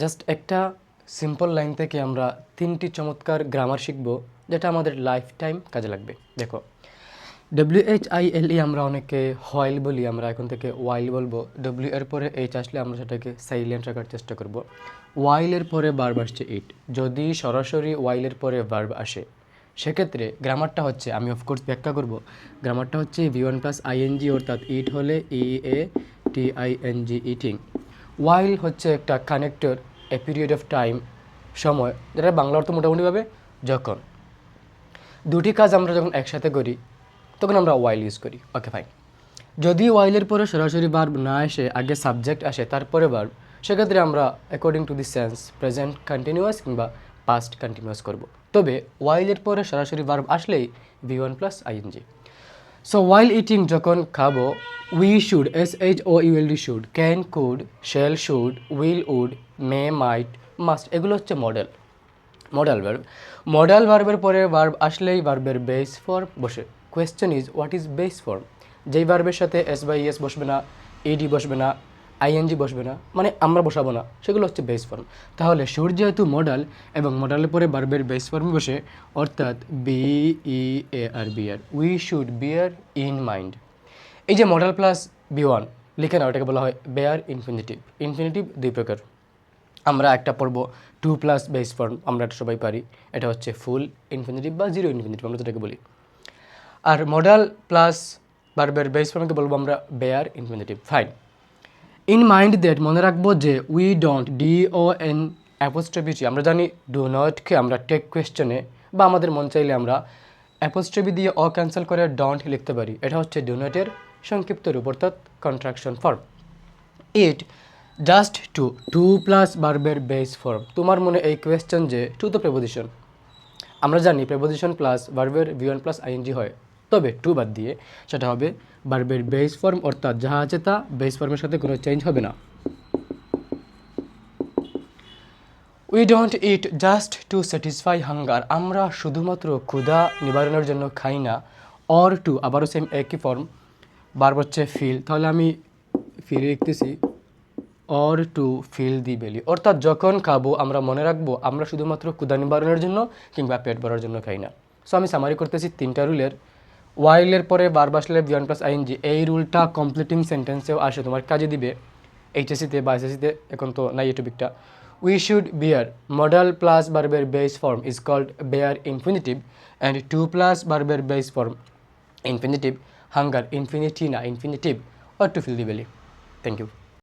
Just একটা simple line থেকে আমরা 3টি চমৎকার গ্রামার শিখব, যেটা আমাদের লাইফ টাইম কাজে লাগবে। দেখো, WHILE আমরা অনেকে হোয়াইল বলি, আমরা এখন থেকে ওয়াইল বলবো। ডব্লিউ এর পরে এইচ আসলে আমরা সেটাকে সাইলেন্ট রাখার চেষ্টা করব। ওয়াইলের পরে ভার্ব আসছে ইট। যদি সরাসরি ওয়াইলের পরে ভার্ব আসে, সেক্ষেত্রে গ্রামারটা হচ্ছে, আমি অফকোর্স ব্যাখ্যা করব, গ্রামারটা হচ্ছে V1 প্লাস আইএনজি, অর্থাৎ ইট হলে EATING, ইটিং। ওয়াইল হচ্ছে একটা connector, a period of time, সময়, যেটা বাংলা অর্থ মোটামুটিভাবে যখন দুটি কাজ আমরা যখন একসাথে করি তখন আমরা ওয়াইল ইউজ করি। Okay fine. যদি ওয়াইলের পরে সরাসরি ভার্ব না এসে আগে সাবজেক্ট আসে তারপরে ভার্ব, সেক্ষেত্রে আমরা according to the sense present continuous কিংবা পাস্ট কন্টিনিউয়াস করব। তবে ওয়াইলের পরে সরাসরি ভার্ব আসলেই V1 plus I N G. So while eating, যখন খাবো, we should, SHOULD, should, can, could, shall, should, will, would, may, might, must, এগুলো হচ্ছে মডাল ভার্ব। মডাল ভার্বের পরে ভার্ব আসলেই ভার্বের বেস ফর্ম বসে। Question is, what is base form? যেই ভার্বের সাথে SES বসবে না, ED বসবে না, ING বসবে না, মানে আমরা বসাবো না, সেগুলো হচ্ছে বেস ফর্ম। তাহলে শুড যেহেতু মডাল এবং মডালের পরে ভার্বের বেস ফর্ম বসে, অর্থাৎ BEAR, we should beer in mind. এই যে মডাল প্লাস B1 লিখে নাও, এটাকে বলা হয় বেয়ার ইনফিনিটিভ। ইনফিনিটিভ দুই প্রকার, আমরা একটা পড়ব 2 প্লাস বেস ফর্ম, আমরা এটা সবাই পারি, এটা হচ্ছে ফুল ইনফিনিটিভ বা জিরো ইনফিনিটিভ, আমরা যেটাকে বলি। আর মডাল প্লাস ভার্বের বেস ফর্মকে বলবো আমরা bare infinitive. Fine. In mind that, মনে রাখবো যে, উই ডোন্ট, DON অ্যাপোস্ট্রফি, আমরা জানি ডু নটকে আমরা টেক কোয়েশ্চনে বা আমাদের মন চাইলে আমরা অ্যাপোস্ট্রফি দিয়ে ক্যান্সেল করে ডন্ট লিখতে পারি। এটা হচ্ছে ডু নটের সংক্ষিপ্ত রূপ, অর্থাৎ contraction form. It just to plus ভার্বের বেস ফর্ম। তোমার মনে এই কোয়েশ্চেন যে টু তো প্রেপোজিশন, আমরা জানি প্রেপোজিশন প্লাস ভার্বের V1 প্লাস আইএনজি হয়, তবে টু বাদ দিয়ে সেটা হবে ভার্বের বেস ফর্ম, অর্থাৎ যাহা আছে তা বেস ফর্মের সাথে কোনো চেঞ্জ হবে না। We don't it just to satisfy hunger, আমরা শুধুমাত্র ক্ষুধা নিবারণের জন্য খাই না। অর টু, আবারও সেম একই ফর্ম, ভার্ব হচ্ছে ফিল, তাহলে আমি ফিল লিখতেছি অর টু ফিল দি বেলি, অর্থাৎ যখন খাবো আমরা মনে রাখবো আমরা শুধুমাত্র ক্ষুধা নিবারণের জন্য কিংবা পেট ভরার জন্য খাই না। সো আমি সামারি করতেছি 3টা রুলের। ওয়াইলের পরে ভার্ব আসলে V1 প্লাস আইএনজি, এই রুলটা কমপ্লিটিং সেন্টেন্সেও আসে, তোমার কাজে দিবে HSC-তে বা SSC-তে, এখন তো নাই এই টপিকটা। We should bear, modal plus ভার্বের base form is called bare infinitive, and to plus ভার্বের base form infinitive, hunger infinity না infinitive, or to fill the belly. Thank you.